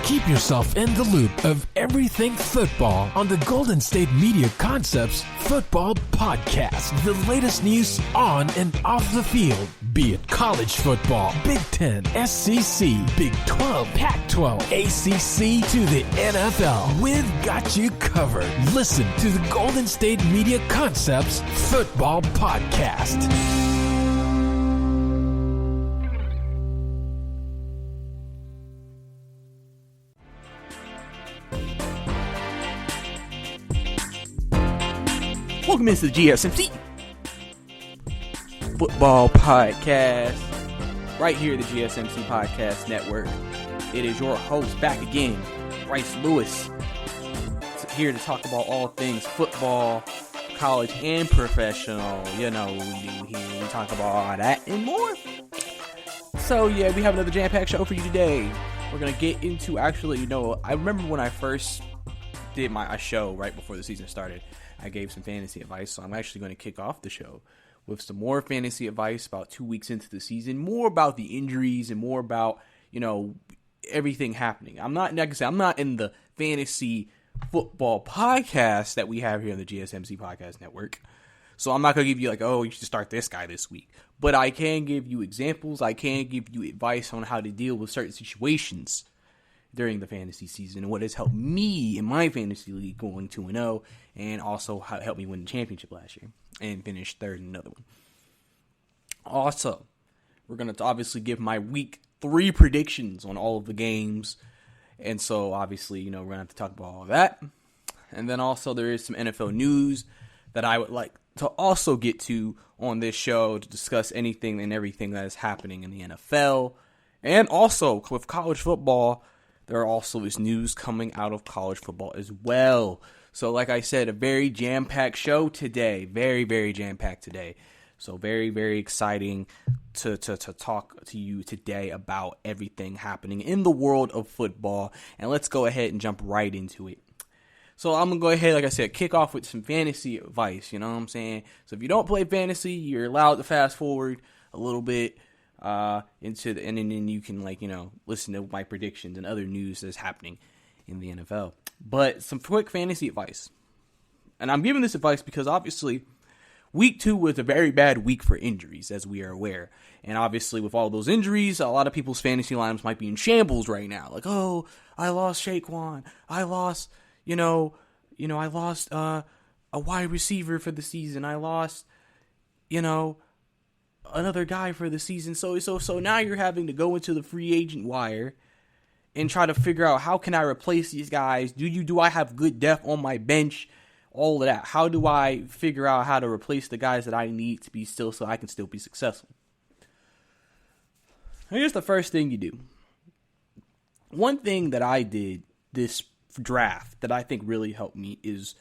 Keep yourself in the loop of everything football on the Golden State Media Concepts Football Podcast. The latest news on and off the field, be it college football, Big Ten, SEC, Big 12, Pac-12, ACC to the NFL. We've got you covered. Listen to the Golden State Media Concepts Football Podcast. Welcome into the GSMC Football Podcast, right here at the GSMC Podcast Network. It is your host back again, Brice Lewis, here to talk about all things football, college, and professional. You know what we do here. We talk about all that and more. So yeah, we have another jam-packed show for you today. We're going to get into, actually, I remember when I first did my show right before the season started, I gave some fantasy advice, so I'm actually going to kick off the show with some more fantasy advice about 2 weeks into the season, more about the injuries and more about, everything happening. I'm not in the fantasy football podcast that we have here on the GSMC Podcast Network, so I'm not going to give you you should start this guy this week, but I can give you examples, I can give you advice on how to deal with certain situations during the fantasy season and what has helped me in my fantasy league going 2-0 and also helped me win the championship last year and finish third in another one. Also, we're going to obviously give my week 3 predictions on all of the games. And so obviously, we're going to have to talk about all of that. And then also there is some NFL news that I would like to also get to on this show to discuss anything and everything that is happening in the NFL. And also with college football, there also is news coming out of college football as well. So like I said, a very jam-packed show today. Very, very jam-packed today. So very, very exciting to talk to you today about everything happening in the world of football. And let's go ahead and jump right into it. So I'm going to go ahead, like I said, kick off with some fantasy advice. You know what I'm saying? So if you don't play fantasy, you're allowed to fast forward a little bit. And then you can listen to my predictions and other news that's happening in the NFL. But some quick fantasy advice. And I'm giving this advice because obviously week 2 was a very bad week for injuries, as we are aware. And obviously with all those injuries, a lot of people's fantasy lineups might be in shambles right now. Like, oh, I lost Saquon. I lost, I lost a wide receiver for the season. I lost, another guy for the season. So now you're having to go into the free agent wire and try to figure out, how can I replace these guys? Do I have good depth on my bench? All of that. How do I figure out how to replace the guys that I need to be so I can still be successful? Here's the first thing you do. One thing that I did this draft that I think really helped me is,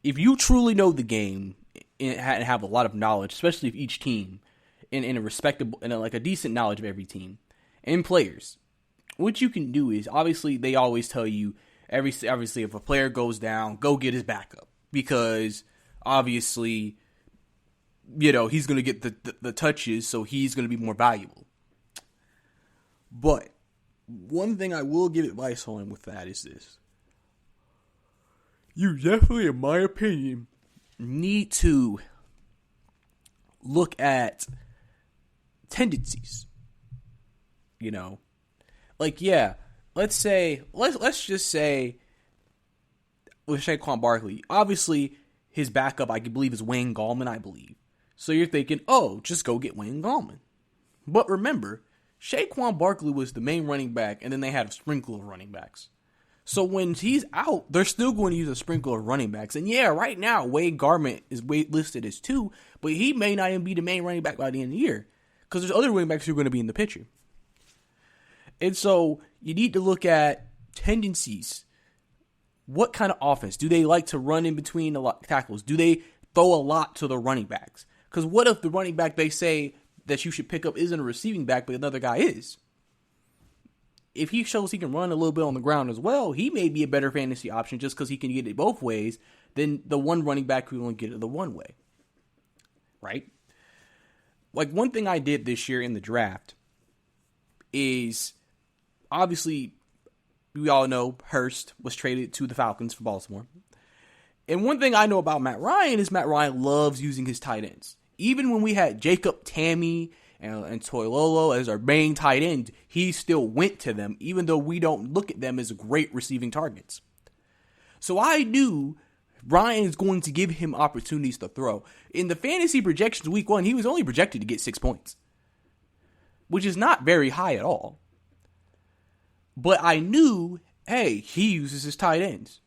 if you truly know the game and have a lot of knowledge, especially of each team, in a respectable, a decent knowledge of every team and players, what you can do is, obviously they always tell you, obviously if a player goes down, go get his backup, because obviously he's going to get the touches, so he's going to be more valuable. But one thing I will give advice on with that is this: you definitely, in my opinion, need to look at tendencies. Let's just say with Saquon Barkley, obviously his backup, I believe, is Wayne Gallman, I believe. So you're thinking, oh, just go get Wayne Gallman. But remember, Saquon Barkley was the main running back, and then they had a sprinkle of running backs. So when he's out, they're still going to use a sprinkle of running backs. And yeah, right now, Wayne Gallman is listed as 2, but he may not even be the main running back by the end of the year, because there's other running backs who are going to be in the picture. And so you need to look at tendencies. What kind of offense? Do they like to run in between the tackles? Do they throw a lot to the running backs? Because what if the running back they say that you should pick up isn't a receiving back, but another guy is? If he shows he can run a little bit on the ground as well, he may be a better fantasy option just because he can get it both ways than the one running back who only get it the one way. Right? One thing I did this year in the draft is, obviously, we all know Hurst was traded to the Falcons for Baltimore. And one thing I know about Matt Ryan is Matt Ryan loves using his tight ends. Even when we had Jacob Tamme and Toilolo as our main tight end, he still went to them, even though we don't look at them as great receiving targets. So I knew Ryan is going to give him opportunities to throw. In the fantasy projections week 1, he was only projected to get 6 points, which is not very high at all. But I knew, hey, he uses his tight ends.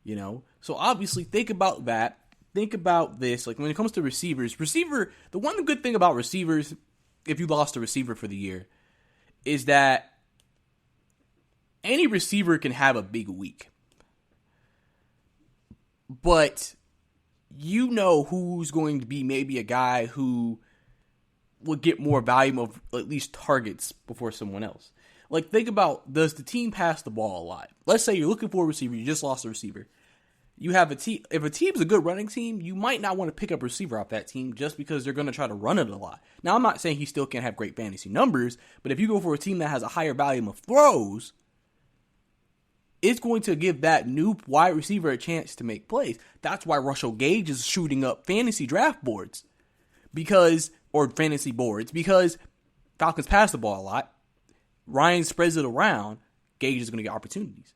You know, so obviously think about that. Think about this. Like when it comes to receivers, the one good thing about receivers, if you lost a receiver for the year, is that any receiver can have a big week. But you know who's going to be maybe a guy who will get more volume of at least targets before someone else. Like think about, does the team pass the ball a lot? Let's say you're looking for a receiver, you just lost a receiver. You have a team. If a team's a good running team, you might not want to pick up a receiver off that team just because they're going to try to run it a lot. Now, I'm not saying he still can't have great fantasy numbers, but if you go for a team that has a higher volume of throws, it's going to give that new wide receiver a chance to make plays. That's why Russell Gage is shooting up fantasy draft boards or fantasy boards, because Falcons pass the ball a lot. Ryan spreads it around. Gage is going to get opportunities.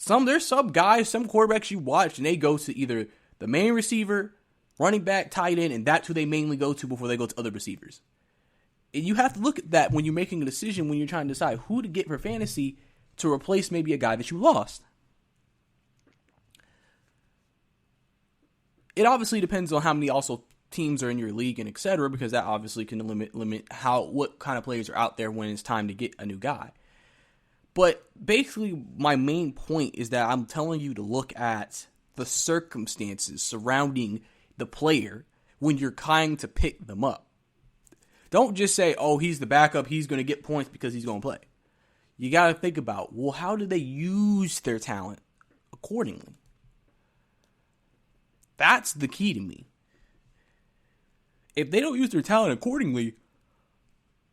There's some guys, some quarterbacks you watch, and they go to either the main receiver, running back, tight end, and that's who they mainly go to before they go to other receivers. And you have to look at that when you're making a decision, when you're trying to decide who to get for fantasy to replace maybe a guy that you lost. It obviously depends on how many also teams are in your league and et cetera, because that obviously can limit what kind of players are out there when it's time to get a new guy. But basically, my main point is that I'm telling you to look at the circumstances surrounding the player when you're trying to pick them up. Don't just say, oh, he's the backup, he's going to get points because he's going to play. You got to think about, well, how do they use their talent accordingly? That's the key to me. If they don't use their talent accordingly,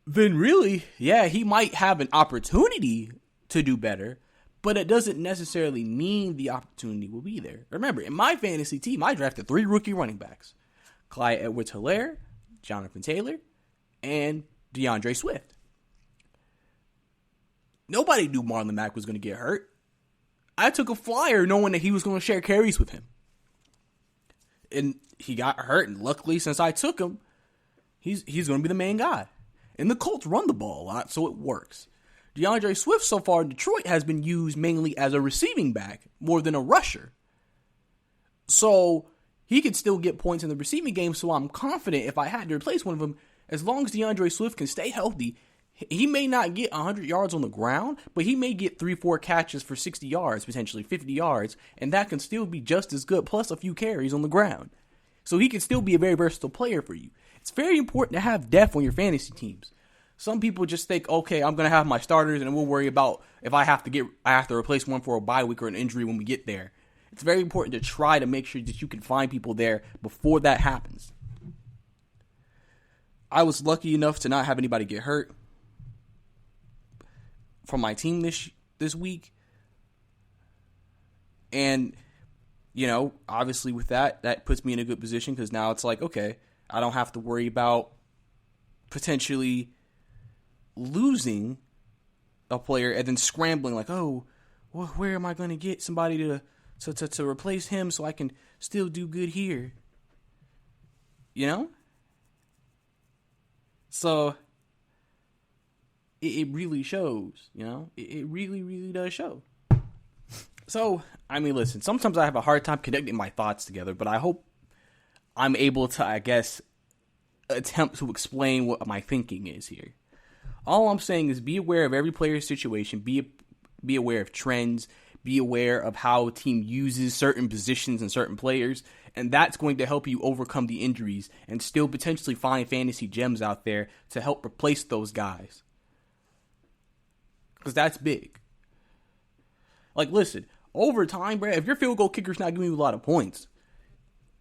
then really, yeah, he might have an opportunity to do better, but it doesn't necessarily mean the opportunity will be there. Remember, in my fantasy team, I drafted 3 rookie running backs: Clyde Edwards-Helaire, Jonathan Taylor, and DeAndre Swift. Nobody knew Marlon Mack was going to get hurt. I took a flyer knowing that he was going to share carries with him. And he got hurt, and luckily, since I took him, he's going to be the main guy. And the Colts run the ball a lot, so it works. DeAndre Swift so far in Detroit has been used mainly as a receiving back more than a rusher. So he could still get points in the receiving game, so I'm confident if I had to replace one of them, as long as DeAndre Swift can stay healthy, he may not get 100 yards on the ground, but he may get 3-4 catches for 60 yards, potentially 50 yards, and that can still be just as good, plus a few carries on the ground. So he can still be a very versatile player for you. It's very important to have depth on your fantasy teams. Some people just think, okay, I'm going to have my starters and we'll worry about if I have to replace one for a bye week or an injury when we get there. It's very important to try to make sure that you can find people there before that happens. I was lucky enough to not have anybody get hurt from my team this week. And, you know, obviously with that puts me in a good position, because now it's like, okay, I don't have to worry about potentially losing a player and then scrambling like, oh, well, where am I going to get somebody to replace him so I can still do good here? You know? So it really shows, you know? It really, really does show. So, I mean, listen, sometimes I have a hard time connecting my thoughts together, but I hope I'm able to, I guess, attempt to explain what my thinking is here. All I'm saying is be aware of every player's situation, be aware of trends, be aware of how a team uses certain positions and certain players, and that's going to help you overcome the injuries and still potentially find fantasy gems out there to help replace those guys. Because that's big. Like, listen, over time, bro, if your field goal kicker's not giving you a lot of points,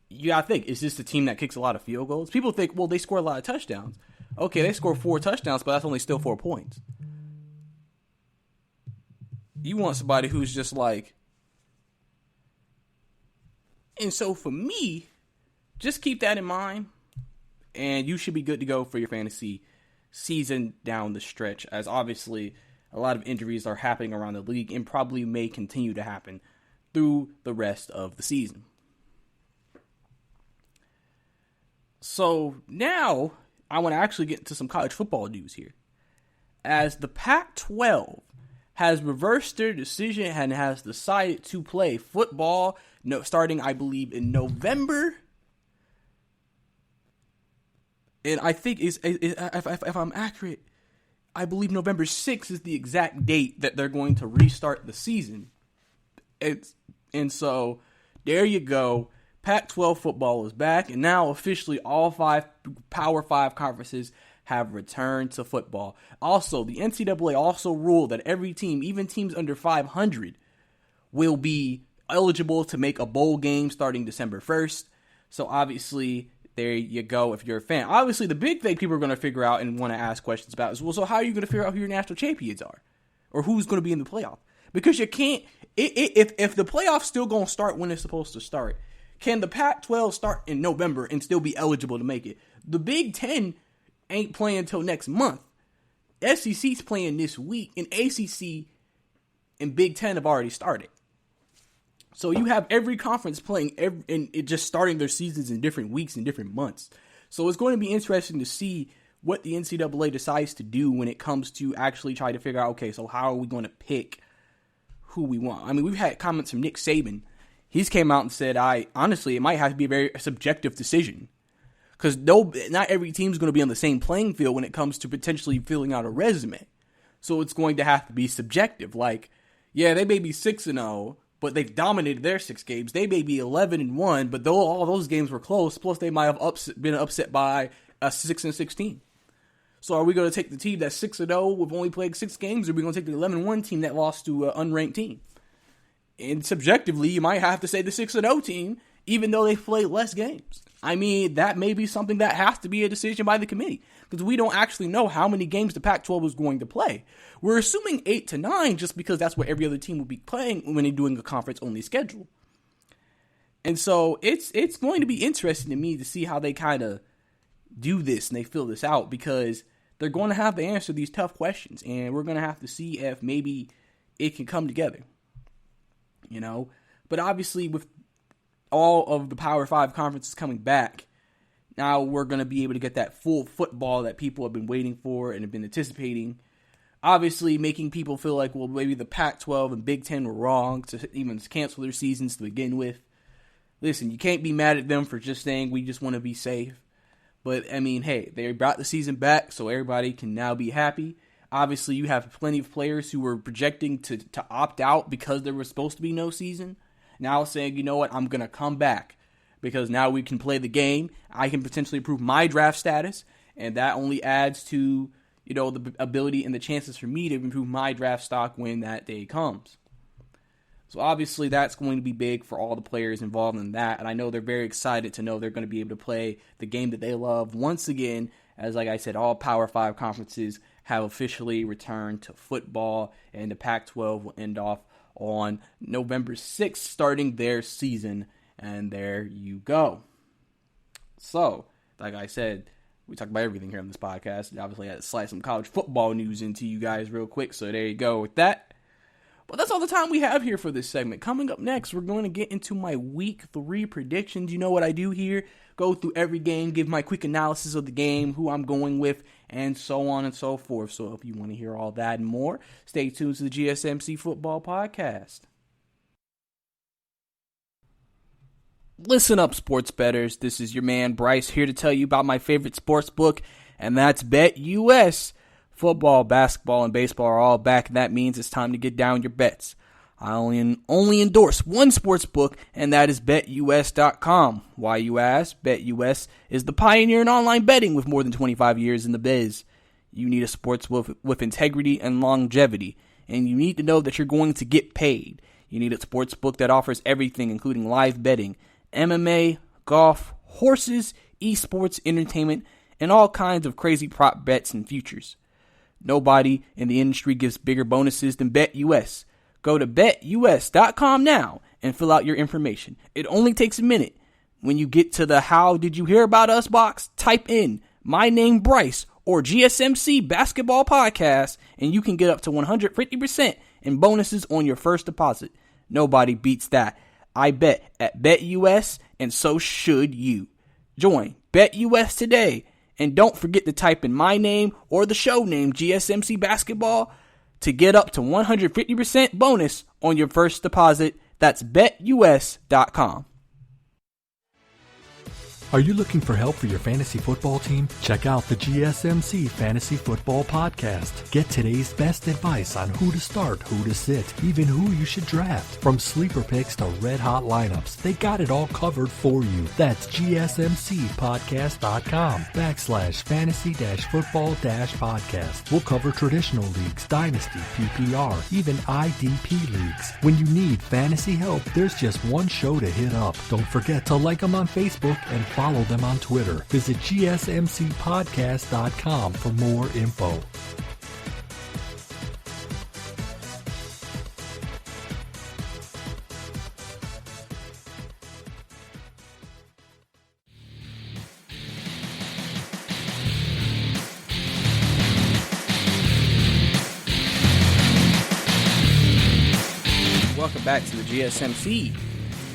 you gotta think, is this the team that kicks a lot of field goals? People think, well, they score a lot of touchdowns. Okay, they score 4 touchdowns, but that's only still 4 points. You want somebody who's just like, and so for me, just keep that in mind, and you should be good to go for your fantasy season down the stretch, as obviously a lot of injuries are happening around the league and probably may continue to happen through the rest of the season. So now I want to actually get into some college football news here, as the Pac-12 has reversed their decision and has decided to play football starting, I believe, in November. And I think, if I'm accurate, I believe November 6th is the exact date that they're going to restart the season. And so, there you go. Pac-12 football is back, and now officially all 5 Power 5 conferences have returned to football. Also, the NCAA also ruled that every team, even teams under 500, will be eligible to make a bowl game starting December 1st. So obviously, there you go if you're a fan. Obviously, the big thing people are going to figure out and want to ask questions about is, well, so how are you going to figure out who your national champions are? Or who's going to be in the playoff? Because you can't, if the playoff's still going to start when it's supposed to start, can the Pac-12 start in November and still be eligible to make it? The Big Ten ain't playing until next month. SEC's playing this week, and ACC and Big Ten have already started. So you have every conference playing and just starting their seasons in different weeks and different months. So it's going to be interesting to see what the NCAA decides to do when it comes to actually try to figure out, okay, so how are we going to pick who we want? I mean, we've had comments from Nick Saban. He's came out and said, honestly, it might have to be a very subjective decision. Because not every team's going to be on the same playing field when it comes to potentially filling out a resume. So it's going to have to be subjective. Like, yeah, they may be 6-0, but they've dominated their 6 games. They may be 11-1, but though all those games were close, plus they might have been upset by a 6-16. So are we going to take the team that's 6-0 with only played 6 games, or are we going to take the 11-1 team that lost to an unranked team? And subjectively, you might have to say the 6-0 team, even though they played less games. I mean, that may be something that has to be a decision by the committee, because we don't actually know how many games the Pac-12 is going to play. We're assuming 8 to 9 just because that's what every other team will be playing when they're doing a conference-only schedule. And so it's going to be interesting to me to see how they kind of do this and they fill this out, because they're going to have to answer these tough questions, and we're going to have to see if maybe it can come together. You know, but obviously with all of the Power 5 conferences coming back, now we're going to be able to get that full football that people have been waiting for and have been anticipating. Obviously making people feel like, well, maybe the Pac-12 and Big Ten were wrong to even cancel their seasons to begin with. Listen, you can't be mad at them for just saying we just want to be safe. But, I mean, hey, they brought the season back so everybody can now be happy. Obviously, you have plenty of players who were projecting to opt out because there was supposed to be no season. Now saying, you know what, I'm going to come back because now we can play the game. I can potentially improve my draft status, and that only adds to, you know, the ability and the chances for me to improve my draft stock when that day comes. So obviously that's going to be big for all the players involved in that, and I know they're very excited to know they're going to be able to play the game that they love once again, as like I said, all Power 5 conferences have officially returned to football, and the Pac-12 will end off on November 6th, starting their season, and there you go. So, like I said, we talk about everything here on this podcast. Obviously, I had to slide some college football news into you guys real quick, so there you go with that. But that's all the time we have here for this segment. Coming up next, we're going to get into my Week 3 predictions. You know what I do here. Go through every game, give my quick analysis of the game, who I'm going with, and so on and so forth. So if you want to hear all that and more, stay tuned to the GSMC Football Podcast. Listen up, sports bettors. This is your man, Brice, here to tell you about my favorite sports book, and that's BetUS. Football, basketball, and baseball are all back, and that means it's time to get down your bets. I only endorse one sports book, and that is BetUS.com. Why, you ask? BetUS is the pioneer in online betting with more than 25 years in the biz. You need a sports with integrity and longevity, and you need to know that you're going to get paid. You need a sports book that offers everything, including live betting, MMA, golf, horses, esports, entertainment, and all kinds of crazy prop bets and futures. Nobody in the industry gives bigger bonuses than BetUS. Go to betus.com now and fill out your information. It only takes a minute. When you get to the How Did You Hear About Us box, type in my name Brice or GSMC Basketball Podcast, and you can get up to 150% in bonuses on your first deposit. Nobody beats that. I bet at BetUS, and so should you. Join BetUS today, and don't forget to type in my name or the show name GSMC Basketball to get up to 150% bonus on your first deposit. That's betus.com. Are you looking for help for your fantasy football team? Check out the GSMC Fantasy Football Podcast. Get today's best advice on who to start, who to sit, even who you should draft. From sleeper picks to red-hot lineups, they got it all covered for you. That's gsmcpodcast.com/fantasy-football-podcast. We'll cover traditional leagues, dynasty, PPR, even IDP leagues. When you need fantasy help, there's just one show to hit up. Don't forget to like them on Facebook and follow them on Twitter. Visit gsmcpodcast.com for more info. Welcome back to the GSMC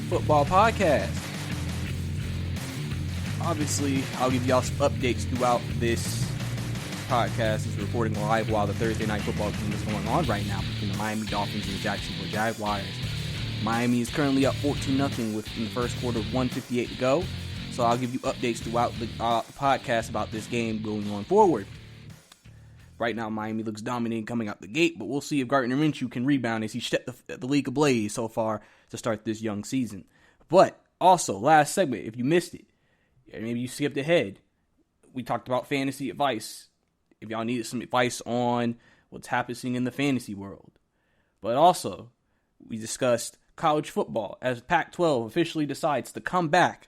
Football Podcast. Obviously, I'll give y'all some updates throughout this podcast. It's recording live while the Thursday Night Football game is going on right now between the Miami Dolphins and the Jacksonville Jaguars. Miami is currently up 14-0 within the first quarter, 1:58 to go. So I'll give you updates throughout the podcast about this game going on forward. Right now, Miami looks dominating coming out the gate, but we'll see if Gardner Minshew can rebound as he set the league ablaze so far to start this young season. But also, last segment, if you missed it, maybe you skipped ahead, we talked about fantasy advice. If y'all needed some advice on what's happening in the fantasy world. But also, we discussed college football as Pac-12 officially decides to come back.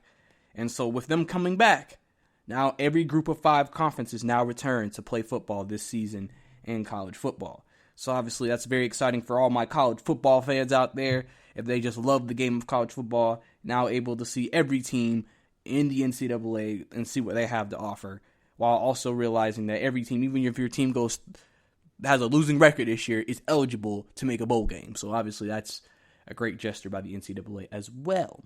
And so with them coming back, now every group of 5 conferences now return to play football this season in college football. So obviously that's very exciting for all my college football fans out there. If they just love the game of college football, now able to see every team in the NCAA and see what they have to offer, while also realizing that every team, even if your team has a losing record this year, is eligible to make a bowl game. So obviously that's a great gesture by the NCAA as well.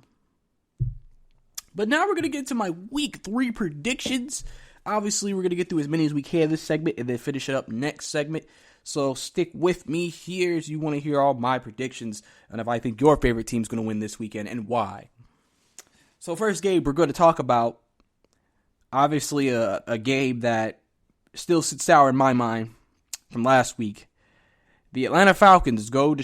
But now we're going to get to my week 3 predictions. Obviously, we're going to get through as many as we can this segment and then finish it up next segment. So stick with me here as you want to hear all my predictions and if I think your favorite team's going to win this weekend and why. So first game we're going to talk about, obviously a game that still sits sour in my mind from last week. The Atlanta Falcons play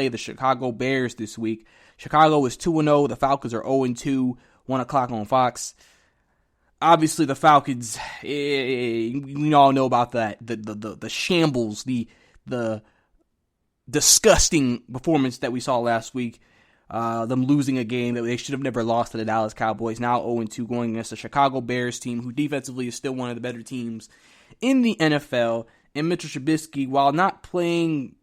the Chicago Bears this week. Chicago is 2-0. The Falcons are 0-2. 1 o'clock on Fox. Obviously, the Falcons, we all know about that. The shambles, the disgusting performance that we saw last week. Them losing a game that they should have never lost to the Dallas Cowboys. Now 0-2 going against the Chicago Bears team, who defensively is still one of the better teams in the NFL. And Mitchell Trubisky, while not playing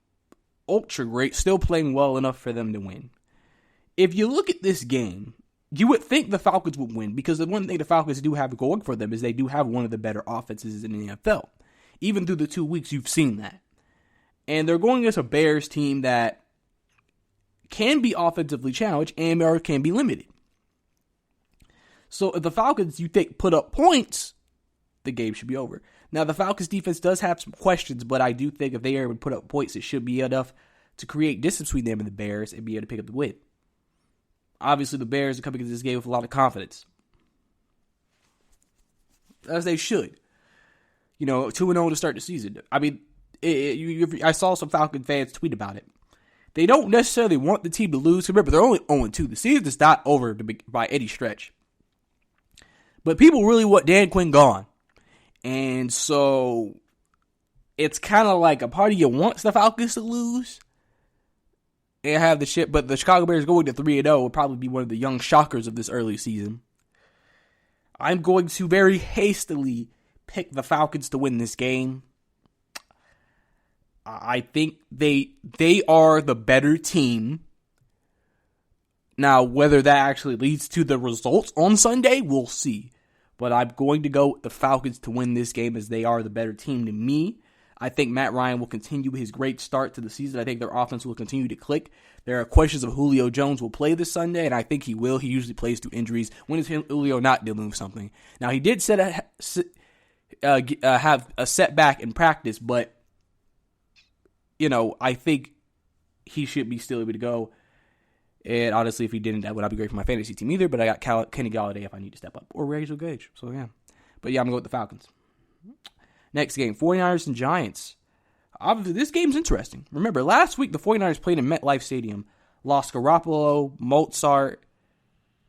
ultra great, still playing well enough for them to win. If you look at this game, you would think the Falcons would win, because the one thing the Falcons do have going for them is they do have one of the better offenses in the NFL. Even through the 2 weeks, you've seen that. And they're going against a Bears team that can be offensively challenged and or can be limited. So if the Falcons, you think, put up points, the game should be over. Now, the Falcons defense does have some questions, but I do think if they are able to put up points, it should be enough to create distance between them and the Bears and be able to pick up the win. Obviously, the Bears are coming into this game with a lot of confidence, as they should. 2-0 to start the season. I mean, I saw some Falcon fans tweet about it. They don't necessarily want the team to lose. Remember, they're only 0-2. The season is not over by any stretch. But people really want Dan Quinn gone. And so it's kind of like a part of you wants the Falcons to lose and have the shit. But the Chicago Bears going to 3-0 would probably be one of the young shockers of this early season. I'm going to very hastily pick the Falcons to win this game. I think they are the better team. Now, whether that actually leads to the results on Sunday, we'll see. But I'm going to go with the Falcons to win this game as they are the better team to me. I think Matt Ryan will continue his great start to the season. I think their offense will continue to click. There are questions of Julio Jones will play this Sunday, and I think he will. He usually plays through injuries. When is Julio not dealing with something? Now, he did have a setback in practice, but I think he should be still able to go. And honestly, if he didn't, that would not be great for my fantasy team either. But I got Kenny Galladay if I need to step up. Or Rachel Gage. So, yeah. But, yeah, I'm going to go with the Falcons. Next game, 49ers and Giants. Obviously, this game's interesting. Remember, last week, the 49ers played in MetLife Stadium. Lost Garoppolo, Mozart,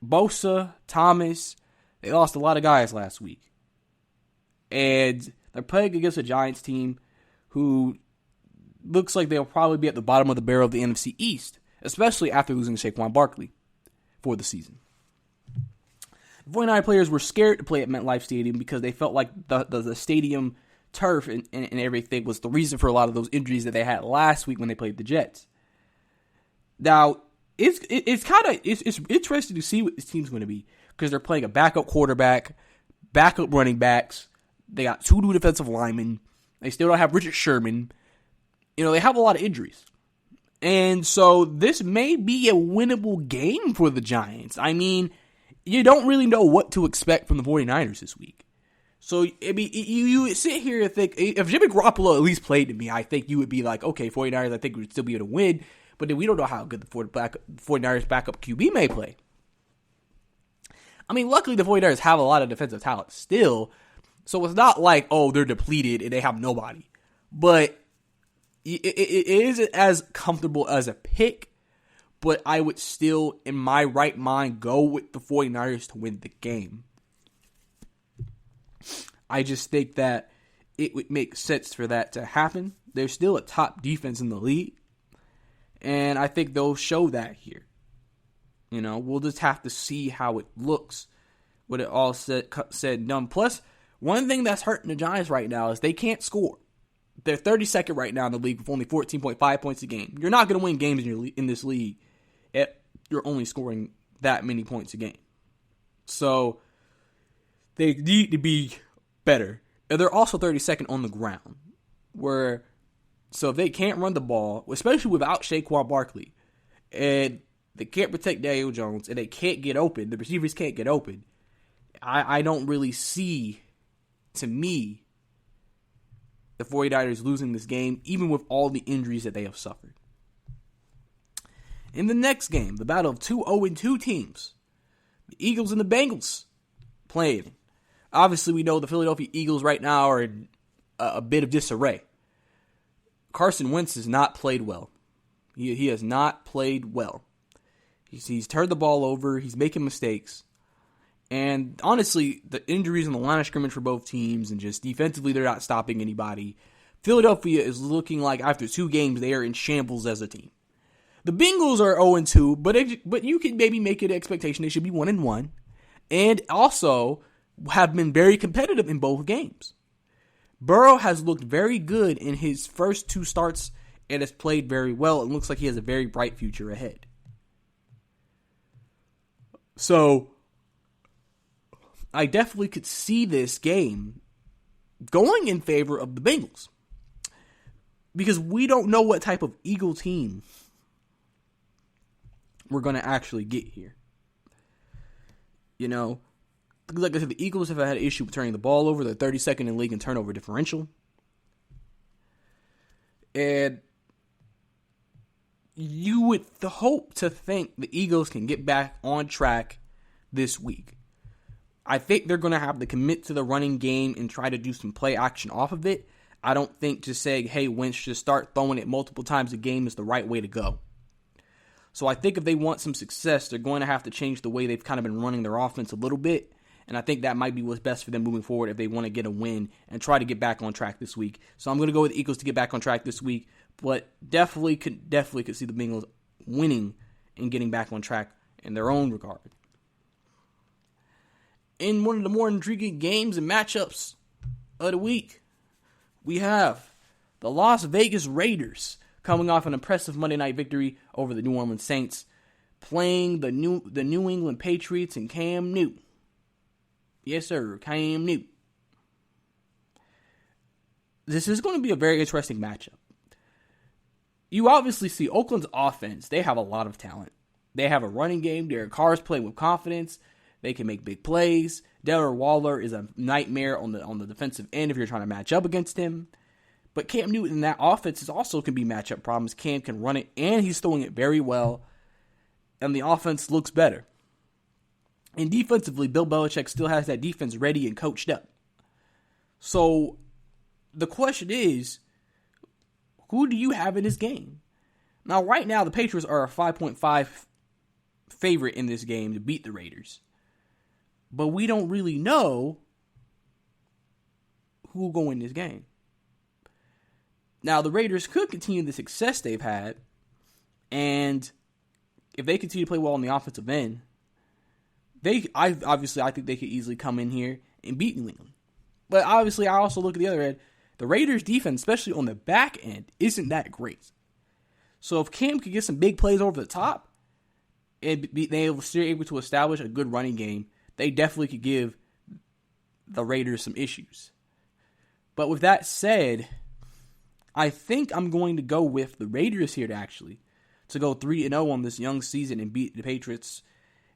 Bosa, Thomas. They lost a lot of guys last week. And they're playing against a Giants team who looks like they'll probably be at the bottom of the barrel of the NFC East, especially after losing Saquon Barkley for the season. The 49 players were scared to play at MetLife Stadium because they felt like the stadium turf and everything was the reason for a lot of those injuries that they had last week when they played the Jets. Now, it's interesting to see what this team's going to be because they're playing a backup quarterback, backup running backs. They got 2 new defensive linemen. They still don't have Richard Sherman. They have a lot of injuries. And so this may be a winnable game for the Giants. I mean, you don't really know what to expect from the 49ers this week. So, I mean, you would sit here and think, if Jimmy Garoppolo at least played to me, I think you would be like, okay, 49ers, I think we'd still be able to win. But then we don't know how good the 49ers backup QB may play. I mean, luckily the 49ers have a lot of defensive talent still. So it's not like, oh, they're depleted and they have nobody. But it isn't as comfortable as a pick, but I would still, in my right mind, go with the 49ers to win the game. I just think that it would make sense for that to happen. They're still a top defense in the league, and I think they'll show that here. We'll just have to see how it looks when it all said and done. Plus, one thing that's hurting the Giants right now is they can't score. They're 32nd right now in the league with only 14.5 points a game. You're not going to win games in this league if you're only scoring that many points a game. So they need to be better. And they're also 32nd on the ground. So if they can't run the ball, especially without Saquon Barkley, and they can't protect Daniel Jones, and they can't get open, the receivers can't get open, I don't really see, to me, the 49ers losing this game, even with all the injuries that they have suffered. In the next game, the battle of 2 0-2 teams, the Eagles and the Bengals playing. Obviously, we know the Philadelphia Eagles right now are in a bit of disarray. Carson Wentz has not played well. He has not played well. He's turned the ball over. He's making mistakes. And honestly, the injuries on the line of scrimmage for both teams and just defensively, they're not stopping anybody. Philadelphia is looking like after 2 games, they are in shambles as a team. The Bengals are 0-2, but you can maybe make it an expectation they should be 1-1. And also have been very competitive in both games. Burrow has looked very good in his first 2 starts and has played very well. It looks like he has a very bright future ahead. So I definitely could see this game going in favor of the Bengals. Because we don't know what type of Eagle team we're going to actually get here. Like I said, the Eagles have had an issue with turning the ball over. They're 32nd in the league in turnover differential. And you would hope to think the Eagles can get back on track this week. I think they're going to have to commit to the running game and try to do some play action off of it. I don't think just saying, hey, Wentz, just start throwing it multiple times a game is the right way to go. So I think if they want some success, they're going to have to change the way they've kind of been running their offense a little bit. And I think that might be what's best for them moving forward if they want to get a win and try to get back on track this week. So I'm going to go with the Eagles to get back on track this week, but definitely could see the Bengals winning and getting back on track in their own regard. In one of the more intriguing games and matchups of the week, we have The Las Vegas Raiders, coming off an impressive Monday night victory over the New Orleans Saints, playing the New England Patriots and Cam Newton. Yes, sir, Cam Newton. This is going to be a very interesting matchup. You obviously see Oakland's offense. They have a lot of talent. They have a running game. Derek Carr's playing with confidence. They can make big plays. Darren Waller is a nightmare on the defensive end if you're trying to match up against him. But Cam Newton in that offense is also can be matchup problems. Cam can run it, and he's throwing it very well. And the offense looks better. And defensively, Bill Belichick still has that defense ready and coached up. So the question is, who do you have in this game? Now, right now, the Patriots are a 5.5 favorite in this game to beat the Raiders. But we don't really know who will go in this game. Now, the Raiders could continue the success they've had, and if they continue to play well on the offensive end, I think they could easily come in here and beat New England. But obviously, I also look at the other end. The Raiders' defense, especially on the back end, isn't that great. So if Cam could get some big plays over the top, and they're able to establish a good running game, they definitely could give the Raiders some issues. But with that said, I think I'm going to go with the Raiders here to go 3-0 on this young season and beat the Patriots.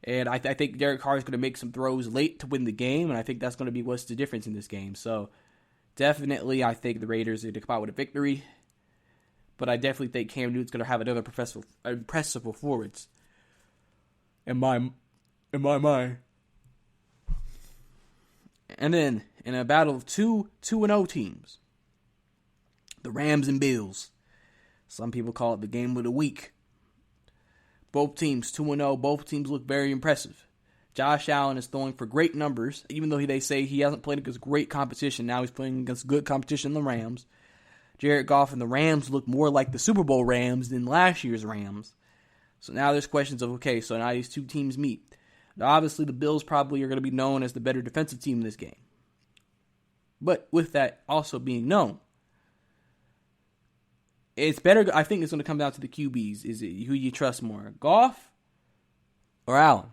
And I think Derek Carr is going to make some throws late to win the game, and I think that's going to be what's the difference in this game. So definitely, I think the Raiders are going to come out with a victory. But I definitely think Cam Newton's going to have another impressive performance. In my mind. And then, in a battle of two 2-0 teams, the Rams and Bills. Some people call it the game of the week. Both teams 2-0. Both teams look very impressive. Josh Allen is throwing for great numbers, even though they say he hasn't played against great competition. Now he's playing against good competition, the Rams. Jared Goff and the Rams look more like the Super Bowl Rams than last year's Rams. So now there's questions of, okay, so now these two teams meet. Now obviously the Bills probably are going to be known as the better defensive team in this game. But with that also being known, it's better. I think it's going to come down to the QBs. Is it who you trust more, Goff or Allen?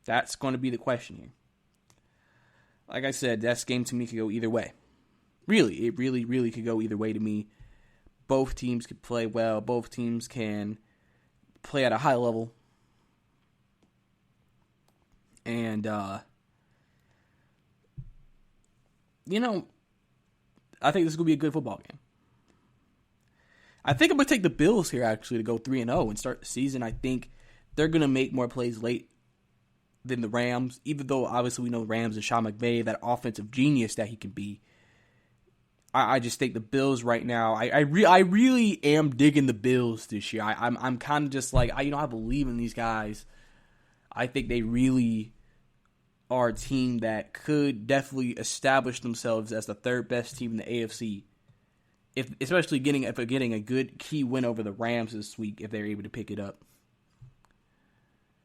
That's going to be the question here. Like I said, that game to me could go either way. Really, it really could go either way to me. Both teams could play well. Both teams can play at a high level. And, I think this is going to be a good football game. I think I'm going to take the Bills here, actually, to go 3-0 and start the season. I think they're going to make more plays late than the Rams, even though, obviously, we know Rams and Sean McVay, that offensive genius that he can be. I just think the Bills right now, I really am digging the Bills this year. I'm kind of just like, I believe in these guys. I think they really are a team that could definitely establish themselves as the third best team in the AFC. Especially getting a good key win over the Rams this week if they're able to pick it up.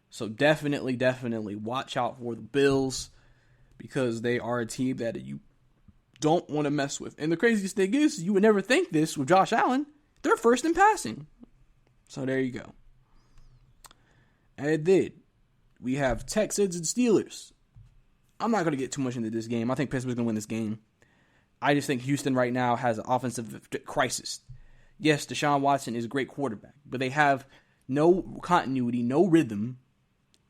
So definitely watch out for the Bills because they are a team that you don't want to mess with. And the craziest thing is, you would never think this with Josh Allen. They're first in passing. So there you go. And then we have Texans and Steelers. I'm not going to get too much into this game. I think Pittsburgh's going to win this game. I just think Houston right now has an offensive crisis. Yes, Deshaun Watson is a great quarterback, but they have no continuity, no rhythm.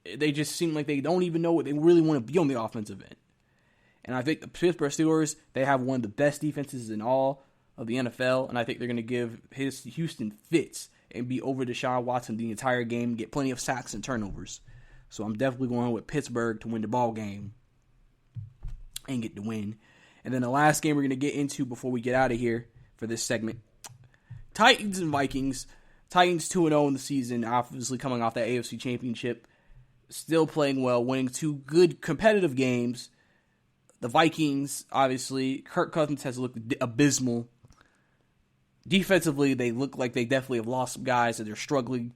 They just seem like they don't even know what they really want to be on the offensive end. And I think the Pittsburgh Steelers, they have one of the best defenses in all of the NFL, and I think they're going to give Houston fits and be over Deshaun Watson the entire game, get plenty of sacks and turnovers. So I'm definitely going with Pittsburgh to win the ball game and get the win. And then the last game we're going to get into before we get out of here for this segment, Titans and Vikings. Titans 2-0 in the season, obviously coming off that AFC Championship. Still playing well, winning two good competitive games. The Vikings, obviously, Kirk Cousins has looked abysmal. Defensively, they look like they definitely have lost some guys and they're struggling.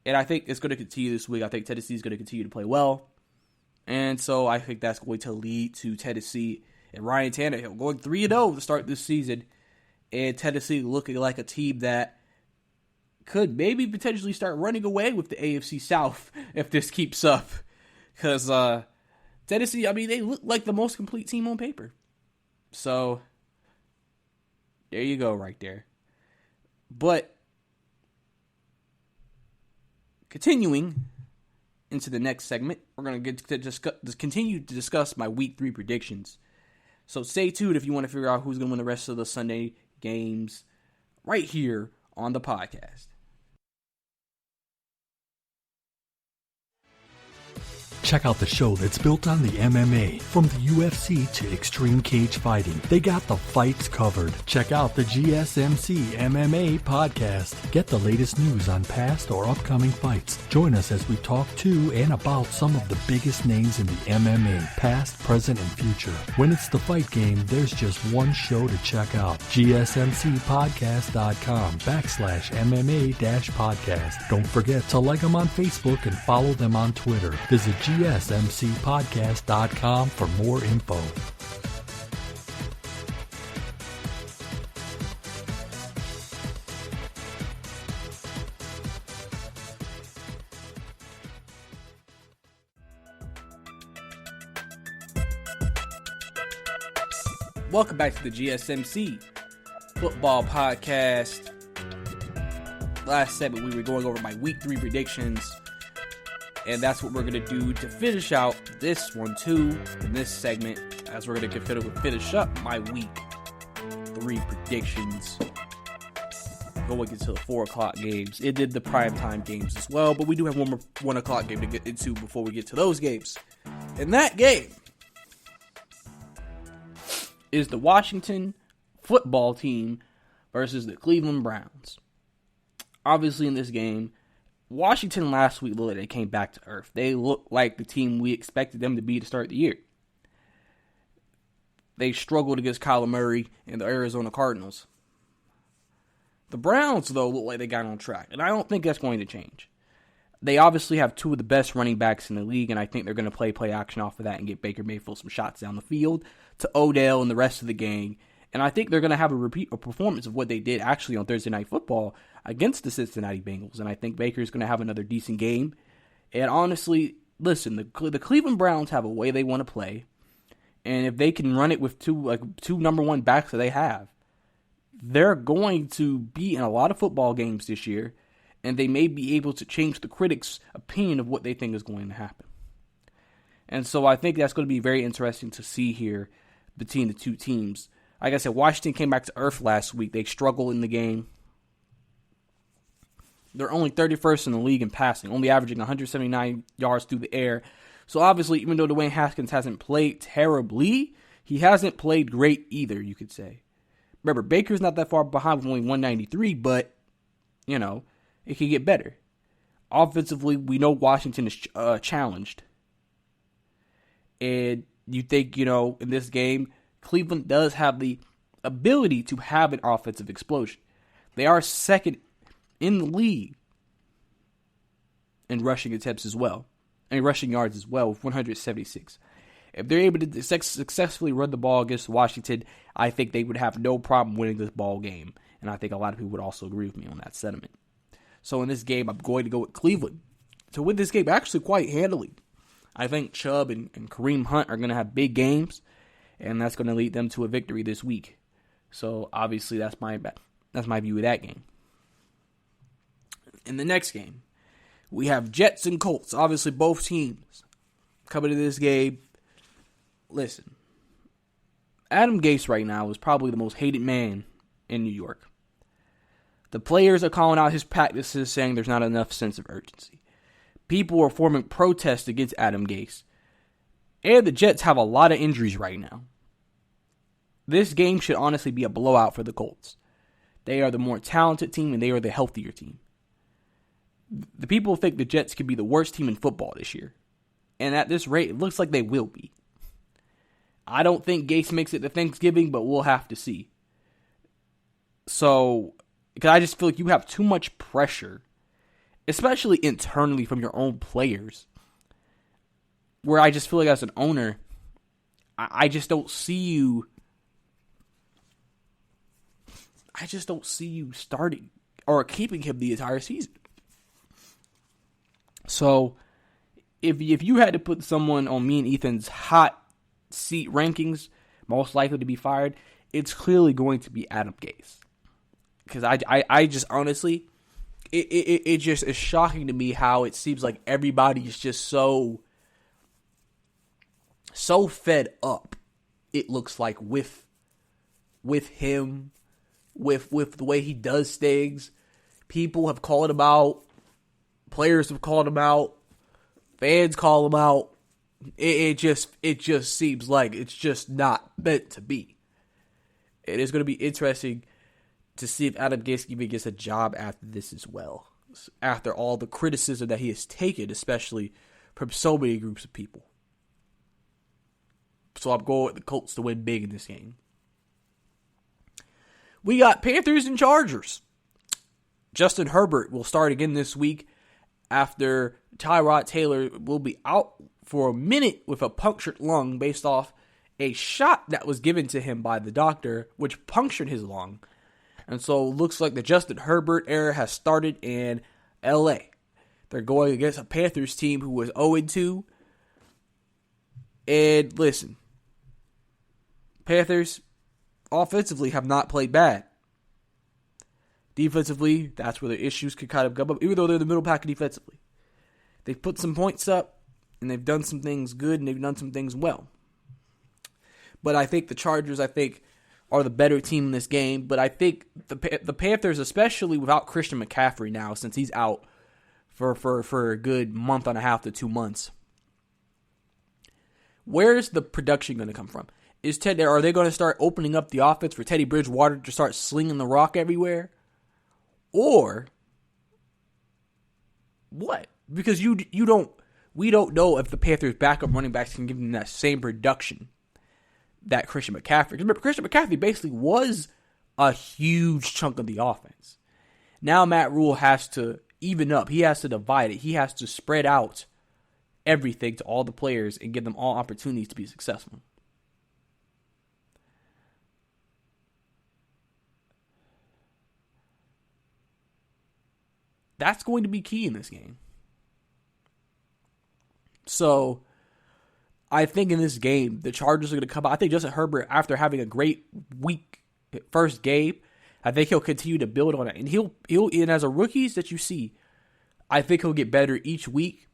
And I think it's going to continue this week. I think Tennessee is going to continue to play well. And so I think that's going to lead to Tennessee and Ryan Tannehill going 3-0 to start this season And Tennessee looking like a team that could maybe potentially start running away with the AFC South if this keeps up. Because Tennessee, I mean, they look like the most complete team on paper. So, there you go right there. But, continuing into the next segment, we're going to continue to discuss my Week 3 predictions. So, stay tuned if you want to figure out who's going to win the rest of the Sunday games right here on the podcast. Check out the show that's built on the MMA. From the UFC to extreme cage fighting, they got the fights covered. Check out the GSMC MMA podcast. Get the latest news on past or upcoming fights. Join us as we talk to and about some of the biggest names in the MMA, past, present, and future. When it's the fight game, there's just one show to check out. GSMCpodcast.com/MMA-podcast. Don't forget to like them on Facebook and follow them on Twitter. Visit GSMCpodcast.com for more info. Welcome back to the GSMC Football Podcast. Last segment, we were going over my Week 3 predictions. And that's what we're going to do to finish out this one, too, in this segment, as we're going to finish up my Week 3 predictions going into the 4 o'clock games. It did the primetime games as well, but we do have one more 1 o'clock game to get into before we get to those games. And that game is the Washington football team versus the Cleveland Browns. Obviously, in this game, Washington last week looked like they came back to earth. They looked like the team we expected them to be to start the year. They struggled against Kyler Murray and the Arizona Cardinals. The Browns, though, look like they got on track, and I don't think that's going to change. They obviously have 2 of the best running backs in the league, and I think they're going to play action off of that and get Baker Mayfield some shots down the field to Odell and the rest of the gang. And I think they're going to have a performance of what they did actually on Thursday Night Football against the Cincinnati Bengals. And I think Baker's going to have another decent game. And honestly, listen, the Cleveland Browns have a way they want to play. And if they can run it with two number 1 backs that they have, they're going to be in a lot of football games this year. And they may be able to change the critics' opinion of what they think is going to happen. And so I think that's going to be very interesting to see here between the two teams. Like I said, Washington came back to earth last week. They struggled in the game. They're only 31st in the league in passing, only averaging 179 yards through the air. So obviously, even though Dwayne Haskins hasn't played terribly, he hasn't played great either, you could say. Remember, Baker's not that far behind with only 193, but, you know, it could get better. Offensively, we know Washington is challenged. And you think, you know, in this game, Cleveland does have the ability to have an offensive explosion. They are second in the league in rushing attempts as well, and rushing yards as well with 176. If they're able to successfully run the ball against Washington, I think they would have no problem winning this ball game. And I think a lot of people would also agree with me on that sentiment. So in this game, I'm going to go with Cleveland to win this game actually quite handily. I think Chubb and Kareem Hunt are going to have big games, and that's going to lead them to a victory this week. So obviously that's my view of that game. In the next game, we have Jets and Colts. Obviously both teams coming to this game. Listen, Adam Gase right now is probably the most hated man in New York. The players are calling out his practices, saying there's not enough sense of urgency. People are forming protests against Adam Gase. And the Jets have a lot of injuries right now. This game should honestly be a blowout for the Colts. They are the more talented team, and they are the healthier team. The people think the Jets could be the worst team in football this year. And at this rate, it looks like they will be. I don't think Gase makes it to Thanksgiving, but we'll have to see. So, because I just feel like you have too much pressure, especially internally from your own players, where I just feel like as an owner, I just don't see you. I just don't see you starting or keeping him the entire season. So, if you had to put someone on me and Ethan's hot seat rankings, most likely to be fired, it's clearly going to be Adam Gase. Because I just honestly, it just is shocking to me how it seems like everybody's just so fed up, it looks like, with him, with the way he does things. People have called him out. Players have called him out. Fans call him out. It just seems like it's just not meant to be. It is going to be interesting to see if Adam Gase even gets a job after this as well. After all the criticism that he has taken, especially from so many groups of people. So I'm going with the Colts to win big in this game. We got Panthers and Chargers. Justin Herbert will start again this week after Tyrod Taylor will be out for a minute with a punctured lung based off a shot that was given to him by the doctor, which punctured his lung. And so it looks like the Justin Herbert era has started in LA. They're going against a Panthers team who was 0-2. And listen, Panthers offensively have not played bad. Defensively, that's where the issues could kind of come up, even though they're the middle pack defensively. They've put some points up, and they've done some things good, and they've done some things well. But I think the Chargers, are the better team in this game. But I think the Panthers, especially without Christian McCaffrey now, since he's out for a good month and a half to 2 months, where's the production going to come from? Are they going to start opening up the offense for Teddy Bridgewater to start slinging the rock everywhere? Or what? Because we don't know if the Panthers' backup running backs can give them that same production that Christian McCaffrey. Remember, Christian McCaffrey basically was a huge chunk of the offense. Now Matt Rule has to even up. He has to divide it. He has to spread out everything to all the players and give them all opportunities to be successful. That's going to be key in this game. So, I think in this game, the Chargers are going to come out. I think Justin Herbert, after having a great week first game, I think he'll continue to build on it. And and as a rookies that you see, I think he'll get better each week.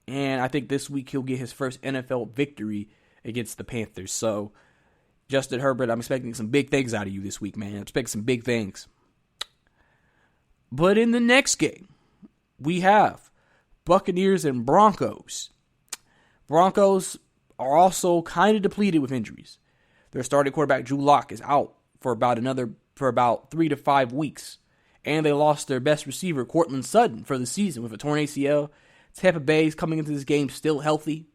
And I think this week he'll get his first NFL victory against the Panthers. So, Justin Herbert, I'm expecting some big things out of you this week, man. I'm expecting some big things. But in the next game, we have Buccaneers and Broncos. Broncos are also kind of depleted with injuries. Their starting quarterback, Drew Lock, is out for about 3 to 5 weeks. And they lost their best receiver, Courtland Sutton, for the season with a torn ACL. Tampa Bay is coming into this game still healthy.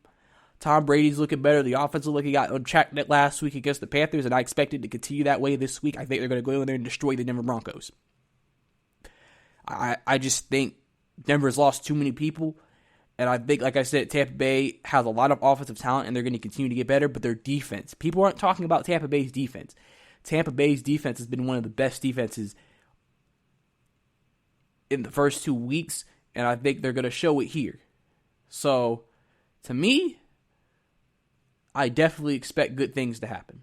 Tom Brady's looking better. The offensive look he got on track last week against the Panthers, and I expect it to continue that way this week. I think they're going to go in there and destroy the Denver Broncos. I just think Denver's lost too many people. And I think, like I said, Tampa Bay has a lot of offensive talent, and they're going to continue to get better. But their defense, people aren't talking about Tampa Bay's defense. Tampa Bay's defense has been one of the best defenses in the first 2 weeks, and I think they're going to show it here. So, to me, I definitely expect good things to happen.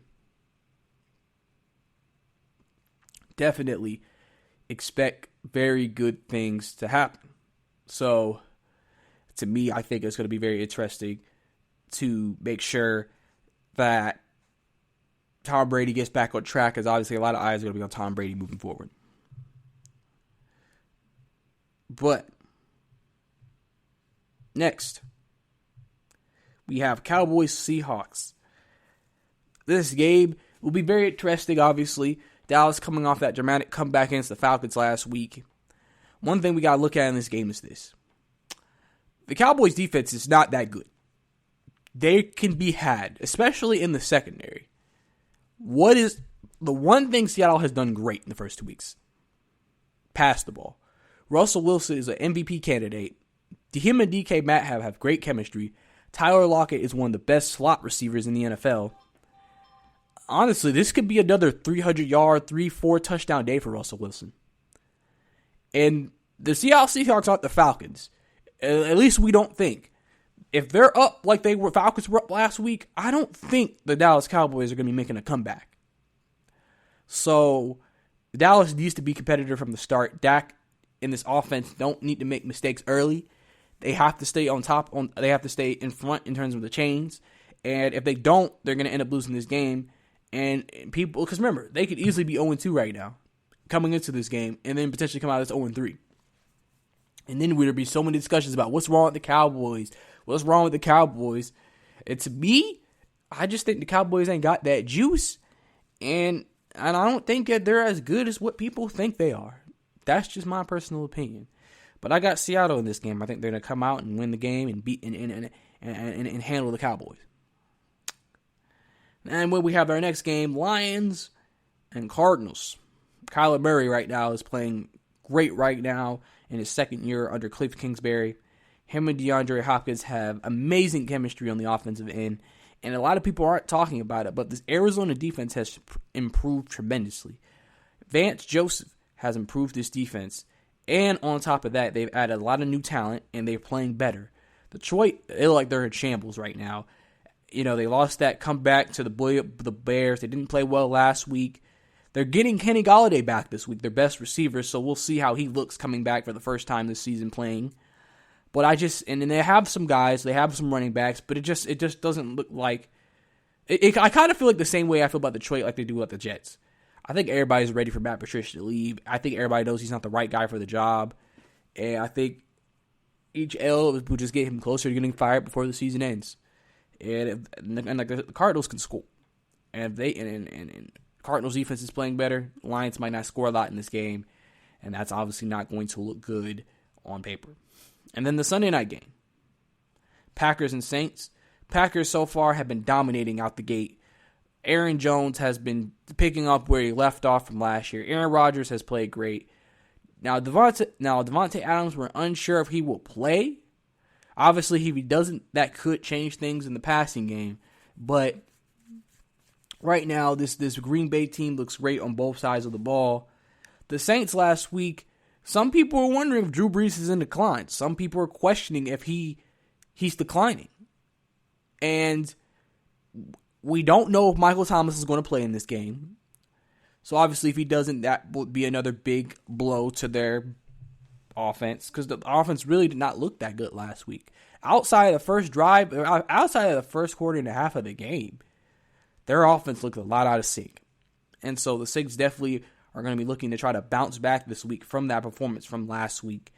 Definitely expect very good things to happen. So, to me, I think it's going to be very interesting to make sure that Tom Brady gets back on track, because obviously a lot of eyes are going to be on Tom Brady moving forward. But next, we have Cowboys-Seahawks. This game will be very interesting, obviously. Dallas coming off that dramatic comeback against the Falcons last week. One thing we got to look at in this game is this. The Cowboys' defense is not that good. They can be had, especially in the secondary. What is the one thing Seattle has done great in the first 2 weeks? Pass the ball. Russell Wilson is an MVP candidate. Him and DK Metcalf have great chemistry. Tyler Lockett is one of the best slot receivers in the NFL. honestly, this could be another 300-yard, 3-4 touchdown day for Russell Wilson. And the Seattle Seahawks aren't the Falcons. At least we don't think. If they're up like Falcons were up last week, I don't think the Dallas Cowboys are going to be making a comeback. So Dallas needs to be competitive from the start. Dak and this offense don't need to make mistakes early. They have to stay on top. They have to stay in front in terms of the chains. And if they don't, they're going to end up losing this game. And people, because remember, they could easily be 0-2 right now coming into this game and then potentially come out as 0-3. And then there'd be so many discussions about what's wrong with the Cowboys. What's wrong with the Cowboys? And to me, I just think the Cowboys ain't got that juice. And I don't think that they're as good as what people think they are. That's just my personal opinion. But I got Seattle in this game. I think they're going to come out and win the game and beat and handle the Cowboys. And when we have our next game, Lions and Cardinals. Kyler Murray right now is playing great right now in his second year under Cliff Kingsbury. Him and DeAndre Hopkins have amazing chemistry on the offensive end. And a lot of people aren't talking about it, but this Arizona defense has improved tremendously. Vance Joseph has improved this defense. And on top of that, they've added a lot of new talent, and they're playing better. Detroit, they look like they're in shambles right now. You know, they lost that comeback to the Bears. They didn't play well last week. They're getting Kenny Golladay back this week, their best receiver, so we'll see how he looks coming back for the first time this season playing. But and they have some guys, they have some running backs, but it just doesn't look like I kind of feel like the same way I feel about Detroit like they do about the Jets. I think everybody's ready for Matt Patricia to leave. I think everybody knows he's not the right guy for the job. And I think each L will just get him closer to getting fired before the season ends. And like the Cardinals can score. And if they and Cardinals defense is playing better, Lions might not score a lot in this game. And that's obviously not going to look good on paper. And then the Sunday night game. Packers and Saints. Packers so far have been dominating out the gate. Aaron Jones has been picking up where he left off from last year. Aaron Rodgers has played great. Now Devontae Adams, we're unsure if he will play. Obviously, if he doesn't, that could change things in the passing game. But right now, this Green Bay team looks great on both sides of the ball. The Saints last week, some people were wondering if Drew Brice is in decline. Some people are questioning if he's declining. And we don't know if Michael Thomas is going to play in this game. So obviously if he doesn't, that would be another big blow to their offense. Because the offense really did not look that good last week. Outside of the first drive, outside of the first quarter and a half of the game, their offense looked a lot out of sync. And so the Saints definitely are going to be looking to try to bounce back this week from that performance from last week.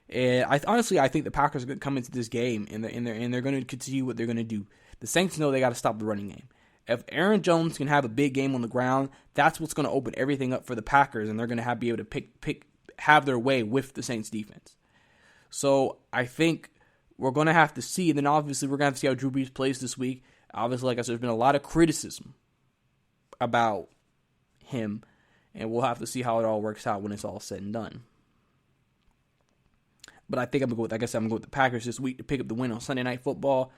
And I think the Packers are going to come into this game and they're going to continue what they're going to do. The Saints know they got to stop the running game. If Aaron Jones can have a big game on the ground, that's what's going to open everything up for the Packers, and they're going to be able to have their way with the Saints defense. So I think we're going to have to see, and then obviously we're going to have to see how Drew Brees plays this week. Obviously, like I said, there's been a lot of criticism about him, and we'll have to see how it all works out when it's all said and done. But I think I'm going to go with the Packers this week to pick up the win on Sunday Night Football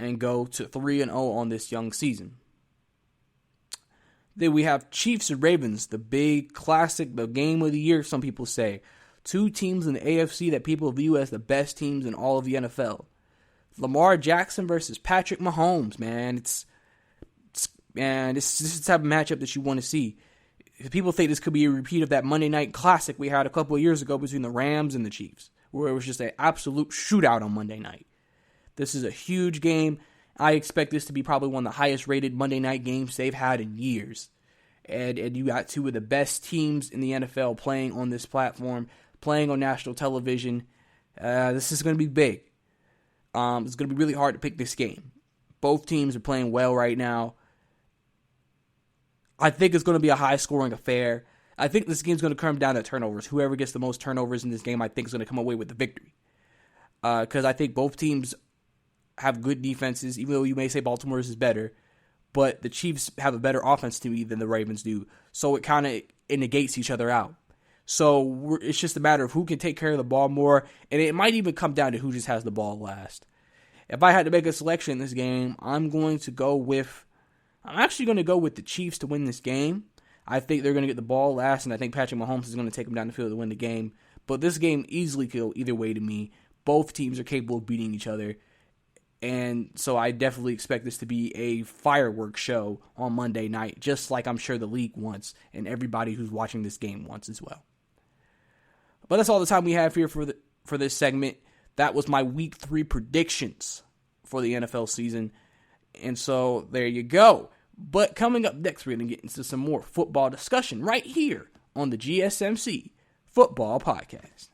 and go to 3-0 on this young season. Then we have Chiefs and Ravens, the big classic, the game of the year, some people say. Two teams in the AFC that people view as the best teams in all of the NFL. Lamar Jackson versus Patrick Mahomes, man. This is the type of matchup that you want to see. People think this could be a repeat of that Monday night classic we had a couple of years ago between the Rams and the Chiefs, where it was just an absolute shootout on Monday night. This is a huge game. I expect this to be probably one of the highest rated Monday night games they've had in years. And you got two of the best teams in the NFL playing on this platform, playing on national television. This is going to be big. It's going to be really hard to pick this game. Both teams are playing well right now. I think it's going to be a high-scoring affair. I think this game's going to come down to turnovers. Whoever gets the most turnovers in this game, I think, is going to come away with the victory. Because I think both teams have good defenses, even though you may say Baltimore's is better. But the Chiefs have a better offense to me than the Ravens do. So it kind of negates each other out. So it's just a matter of who can take care of the ball more. And it might even come down to who just has the ball last. If I had to make a selection in this game, I'm going to go with I'm actually going to go with the Chiefs to win this game. I think they're going to get the ball last, and I think Patrick Mahomes is going to take them down the field to win the game. But this game easily could go either way to me. Both teams are capable of beating each other. And so I definitely expect this to be a fireworks show on Monday night, just like I'm sure the league wants and everybody who's watching this game wants as well. But that's all the time we have here for this segment. That was my Week 3 predictions for the NFL season. And so there you go. But coming up next, we're going to get into some more football discussion right here on the GSMC Football Podcast.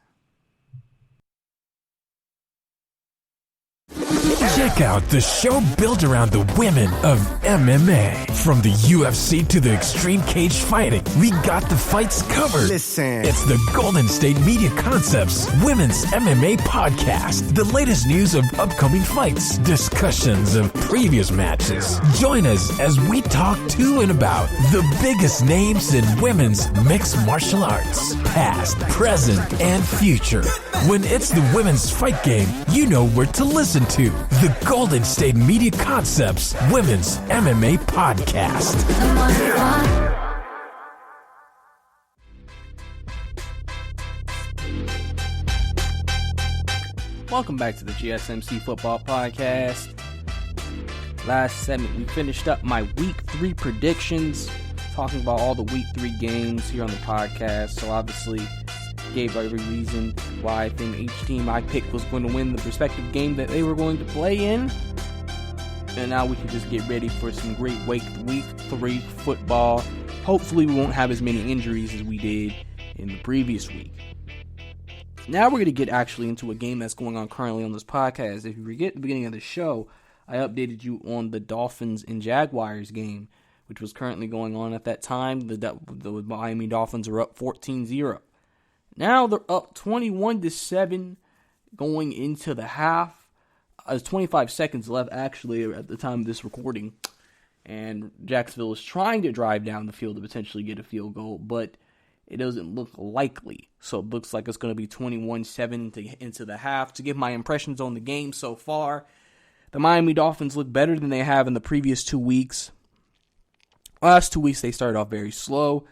Check out the show built around the women of MMA. From the UFC to the extreme cage fighting, we got the fights covered. Listen. It's the Golden State Media Concepts Women's MMA Podcast. The latest news of upcoming fights, discussions of previous matches. Join us as we talk to and about the biggest names in women's mixed martial arts, past, present, and future. When it's the women's fight game, you know where to listen to. The Golden State Media Concepts Women's MMA Podcast. Welcome back to the GSMC Football Podcast. Last segment, we finished up my Week 3 predictions, talking about all the Week 3 games here on the podcast. So obviously, gave every reason why I think each team I picked was going to win the respective game that they were going to play in. And now we can just get ready for some great Week 3 football. Hopefully we won't have as many injuries as we did in the previous week. Now we're going to get actually into a game that's going on currently on this podcast. If you forget at the beginning of the show, I updated you on the Dolphins and Jaguars game, which was currently going on at that time. The Miami Dolphins are up 14-0. Now they're up 21-7 going into the half. There's 25 seconds left, actually, at the time of this recording. And Jacksonville is trying to drive down the field to potentially get a field goal, but it doesn't look likely. So it looks like it's going to be 21-7 into the half. To give my impressions on the game so far, the Miami Dolphins look better than they have in the previous 2 weeks. Last 2 weeks, they started off very slow,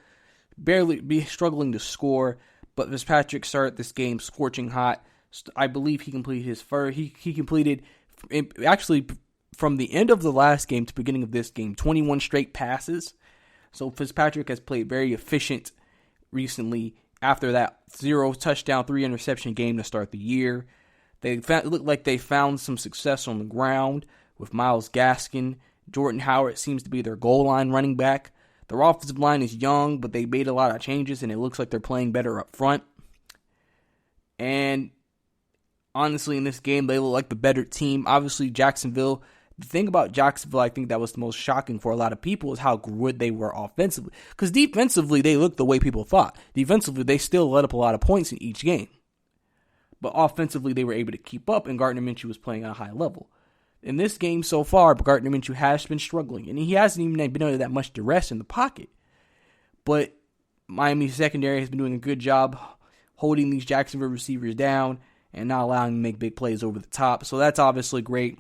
barely struggling to score. But Fitzpatrick started this game scorching hot. I believe he completed his first. He completed, actually, from the end of the last game to the beginning of this game, 21 straight passes. So Fitzpatrick has played very efficient recently after that 0 touchdown, 3 interception game to start the year. It looked like they found some success on the ground with Myles Gaskin. Jordan Howard seems to be their goal line running back. Their offensive line is young, but they made a lot of changes, and it looks like they're playing better up front. And honestly, in this game, they look like the better team. Obviously, Jacksonville, the thing about Jacksonville, I think that was the most shocking for a lot of people is how good they were offensively. Because defensively, they looked the way people thought. Defensively, they still let up a lot of points in each game. But offensively, they were able to keep up, and Gardner Minshew was playing at a high level. In this game so far, Gardner Minshew has been struggling, and he hasn't even been under that much duress in the pocket. But Miami's secondary has been doing a good job holding these Jacksonville receivers down and not allowing them to make big plays over the top. So that's obviously great.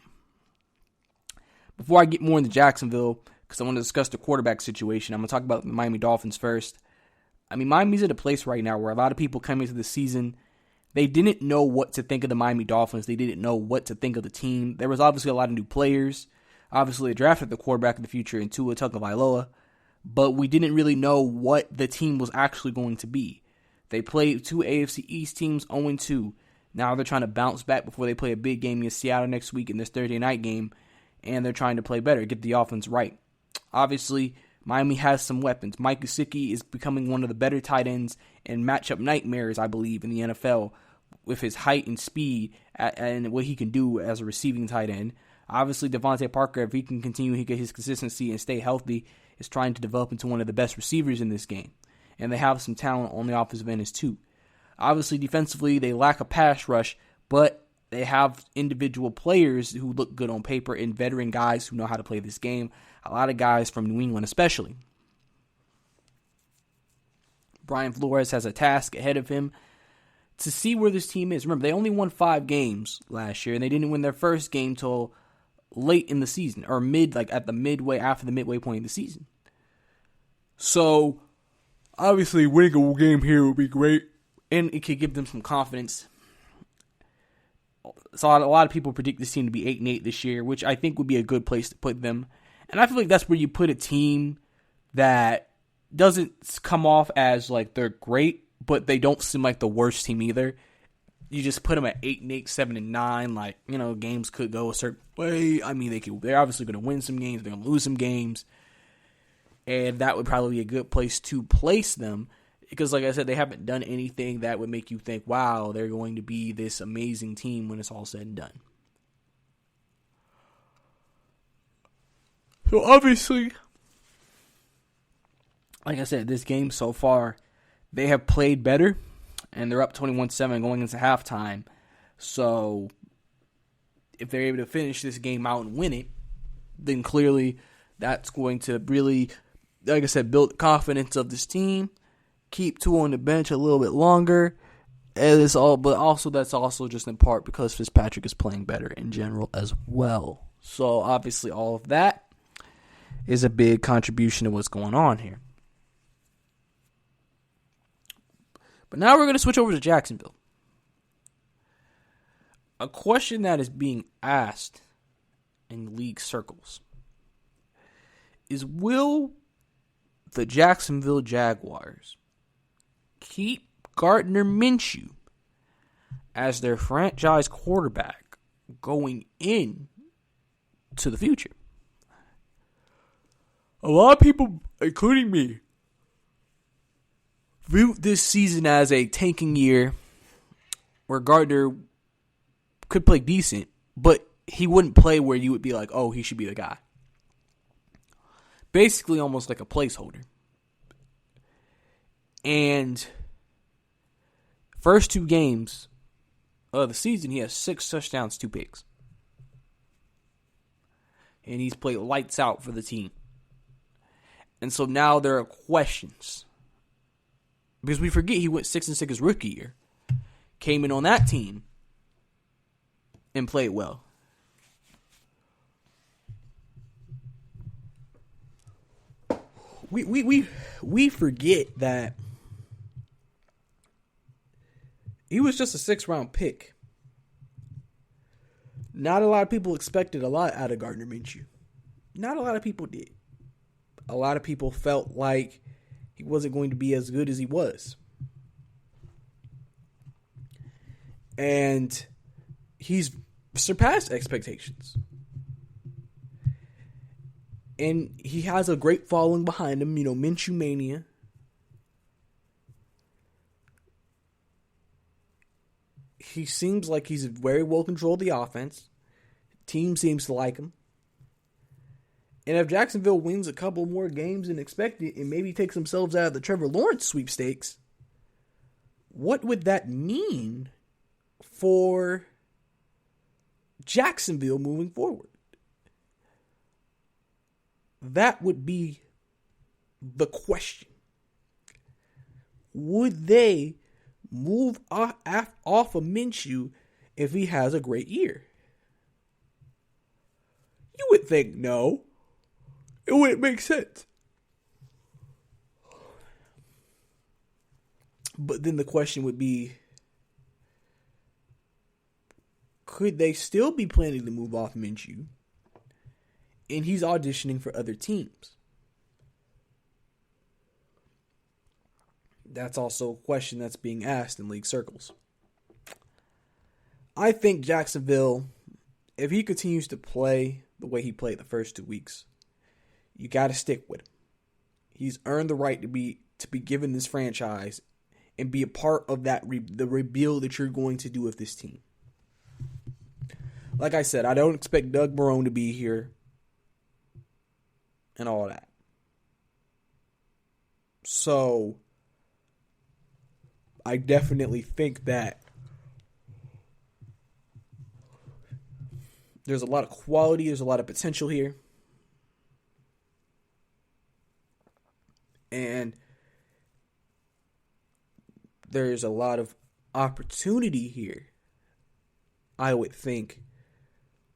Before I get more into Jacksonville, because I want to discuss the quarterback situation, I'm going to talk about the Miami Dolphins first. I mean, Miami's at a place right now where a lot of people come into the season, they didn't know what to think of the Miami Dolphins. They didn't know what to think of the team. There was obviously a lot of new players. Obviously, they drafted the quarterback of the future in Tua Tagovailoa, but we didn't really know what the team was actually going to be. They played 2 AFC East teams 0-2. Now they're trying to bounce back before they play a big game against Seattle next week in this Thursday night game, and they're trying to play better, get the offense right. Obviously, Miami has some weapons. Mike Gesicki is becoming one of the better tight ends and matchup nightmares, I believe, in the NFL with his height and speed and what he can do as a receiving tight end. Obviously, Devontae Parker, if he can continue to get his consistency and stay healthy, is trying to develop into one of the best receivers in this game. And they have some talent on the offensive end as too. Obviously, defensively, they lack a pass rush, but they have individual players who look good on paper and veteran guys who know how to play this game. A lot of guys from New England especially. Brian Flores has a task ahead of him to see where this team is. Remember, they only won 5 games last year, and they didn't win their first game till late in the season or at the midway, after the midway point of the season. So obviously winning a game here would be great, and it could give them some confidence. So a lot of people predict this team to be 8-8 this year, which I think would be a good place to put them. And I feel like that's where you put a team that doesn't come off as like they're great, but they don't seem like the worst team either. You just put them at 8-8, 7-9. Like, you know, games could go a certain way. I mean, they're obviously going to win some games. They're going to lose some games. And that would probably be a good place to place them. Because, like I said, they haven't done anything that would make you think, wow, they're going to be this amazing team when it's all said and done. So, obviously, like I said, this game so far, they have played better. And they're up 21-7 going into halftime. So, if they're able to finish this game out and win it, then clearly that's going to really, like I said, build the confidence of this team. Keep two on the bench a little bit longer. And it's all, but also that's also just in part because Fitzpatrick is playing better in general as well. So, obviously, all of that is a big contribution to what's going on here. But now we're going to switch over to Jacksonville. A question that is being asked in league circles is, will the Jacksonville Jaguars keep Gardner Minshew as their franchise quarterback going in to the future? A lot of people, including me, view this season as a tanking year where Gardner could play decent, but he wouldn't play where you would be like, oh, he should be the guy. Basically almost like a placeholder. And first two games of the season, he has 6 touchdowns, 2 picks. And he's played lights out for the team. And so now there are questions. Because we forget he went 6-6 his rookie year. Came in on that team and played well. We forget that he was just a 6th-round pick. Not a lot of people expected a lot out of Gardner Minshew. Not a lot of people did. A lot of people felt like he wasn't going to be as good as he was. And he's surpassed expectations. And he has a great following behind him, you know, Minshew Mania. He seems like he's very well controlled the offense. Team seems to like him. And if Jacksonville wins a couple more games than expected and maybe takes themselves out of the Trevor Lawrence sweepstakes, what would that mean for Jacksonville moving forward? That would be the question. Would they move off of Minshew if he has a great year? You would think no. It wouldn't make sense. But then the question would be, could they still be planning to move off Minshew? And he's auditioning for other teams. That's also a question that's being asked in league circles. I think Jacksonville, if he continues to play the way he played the first 2 weeks, you got to stick with him. He's earned the right to be given this franchise and be a part of that the rebuild that you're going to do with this team. Like I said, I don't expect Doug Marrone to be here and all that. So I definitely think that there's a lot of quality, there's a lot of potential here. And there's a lot of opportunity here, I would think,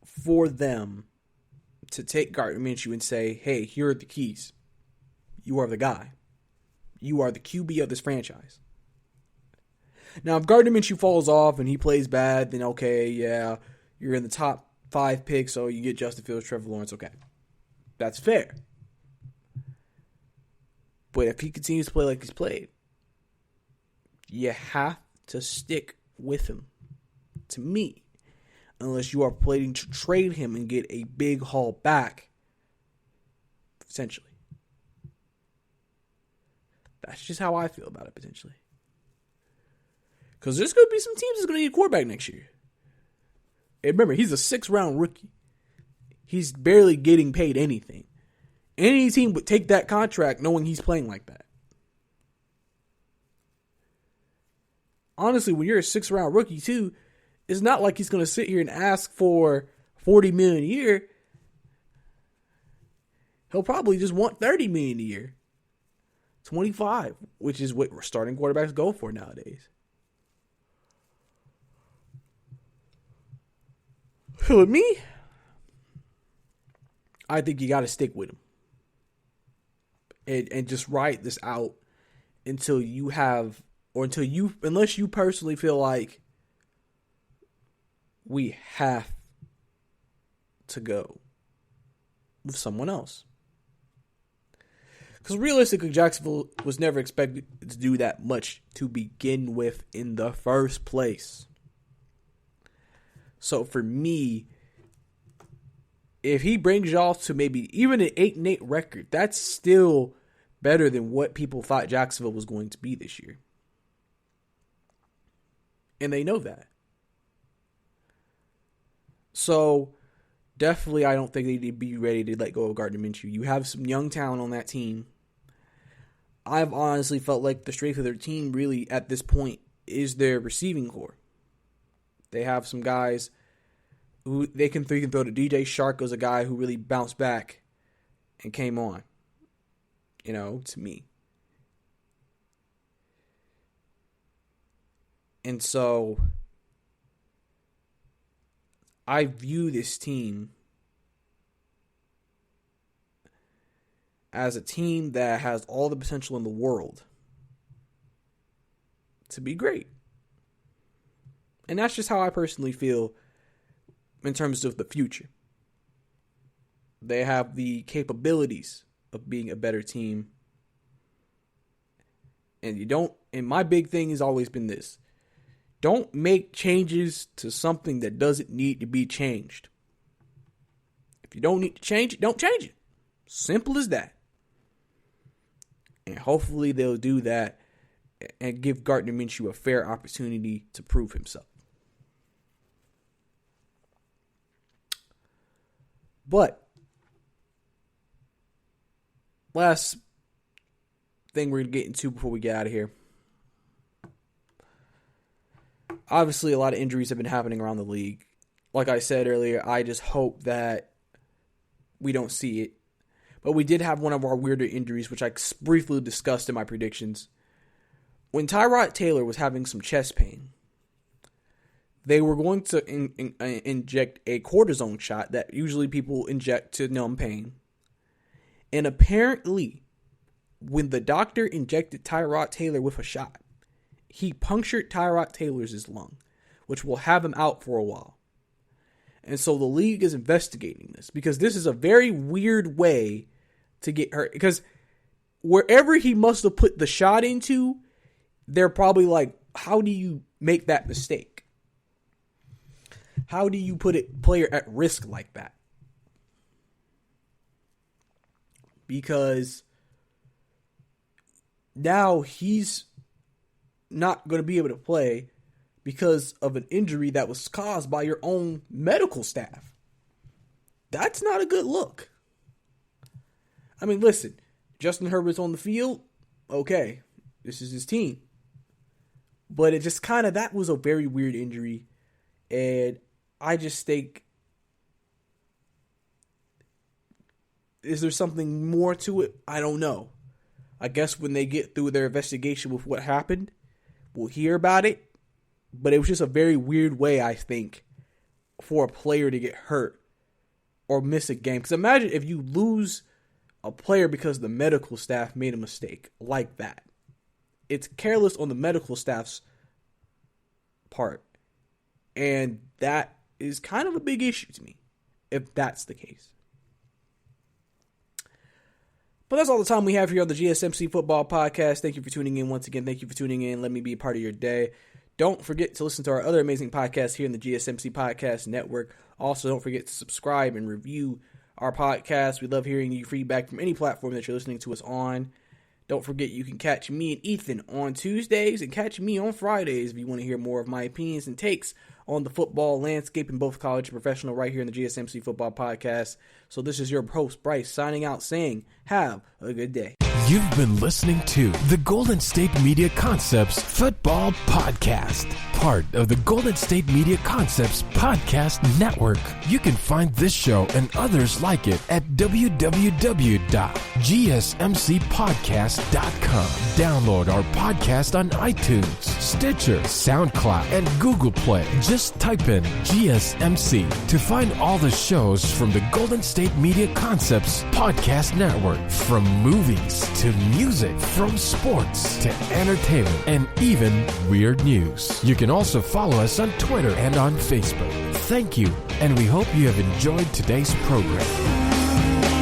for them to take Gardner Minshew and say, hey, here are the keys. You are the guy. You are the QB of this franchise. Now, if Gardner Minshew falls off and he plays bad, then okay, yeah, you're in the top 5 picks, so you get Justin Fields, Trevor Lawrence, okay. That's fair. But if he continues to play like he's played, you have to stick with him. To me, unless you are planning to trade him and get a big haul back, essentially. That's just how I feel about it, potentially. Because there's going to be some teams that's going to need a quarterback next year. And remember, he's a 6th-round rookie. He's barely getting paid anything. Any team would take that contract knowing he's playing like that. Honestly, when you're a 6th-round rookie, too, it's not like he's going to sit here and ask for $40 million a year. He'll probably just want $30 million a year. 25, which is what starting quarterbacks go for nowadays. With me, I think you got to stick with him. And just ride this out until you have, or unless you personally feel like we have to go with someone else. Because realistically, Jacksonville was never expected to do that much to begin with in the first place. So for me, if he brings y'all to maybe even an 8-8 record, that's still better than what people thought Jacksonville was going to be this year. And they know that. So definitely I don't think they need to be ready to let go of Gardner Minshew. You have some young talent on that team. I've honestly felt like the strength of their team really at this point is their receiving core. They have some guys who they can throw to. DJ Shark was a guy who really bounced back and came on, to me. And so I view this team as a team that has all the potential in the world to be great. And that's just how I personally feel in terms of the future. They have the capabilities of being a better team. And my big thing has always been this. Don't make changes to something that doesn't need to be changed. If you don't need to change it, don't change it. Simple as that. And hopefully they'll do that and give Gardner Minshew a fair opportunity to prove himself. But last thing we're going to get into before we get out of here. Obviously, a lot of injuries have been happening around the league. Like I said earlier, I just hope that we don't see it. But we did have one of our weirder injuries, which I briefly discussed in my predictions. When Tyrod Taylor was having some chest pain, they were going to inject a cortisone shot that usually people inject to numb pain. And apparently, when the doctor injected Tyrod Taylor with a shot, he punctured Tyrod Taylor's lung, which will have him out for a while. And so the league is investigating this because this is a very weird way to get hurt. Because wherever he must have put the shot into, they're probably like, how do you make that mistake? How do you put a player at risk like that? Because now he's not going to be able to play because of an injury that was caused by your own medical staff. That's not a good look. I mean, listen, Justin Herbert's on the field. Okay, this is his team. But it just that was a very weird injury. And I just think, is there something more to it? I don't know. I guess when they get through their investigation with what happened, we'll hear about it. But it was just a very weird way, I think, for a player to get hurt or miss a game. Because imagine if you lose a player because the medical staff made a mistake like that. It's careless on the medical staff's part. And that is kind of a big issue to me, if that's the case. But that's all the time we have here on the GSMC Football Podcast. Thank you for tuning in once again. Thank you for tuning in. Let me be a part of your day. Don't forget to listen to our other amazing podcasts here in the GSMC Podcast Network. Also, don't forget to subscribe and review our podcast. We love hearing your feedback from any platform that you're listening to us on. Don't forget you can catch me and Ethan on Tuesdays and catch me on Fridays if you want to hear more of my opinions and takes on the football landscape in both college and professional right here in the GSMC Football Podcast. So this is your host, Brice, signing out saying, have a good day. You've been listening to the Golden State Media Concepts Football Podcast, part of the Golden State Media Concepts Podcast Network. You can find this show and others like it at www.gsmcpodcast.com. Download our podcast on iTunes, Stitcher, SoundCloud, and Google Play. Just type in GSMC to find all the shows from the Golden State Media Concepts Podcast Network, from movies to music, from sports to entertainment, and even weird news. You can also follow us on Twitter and on Facebook. Thank you, and we hope you have enjoyed today's program.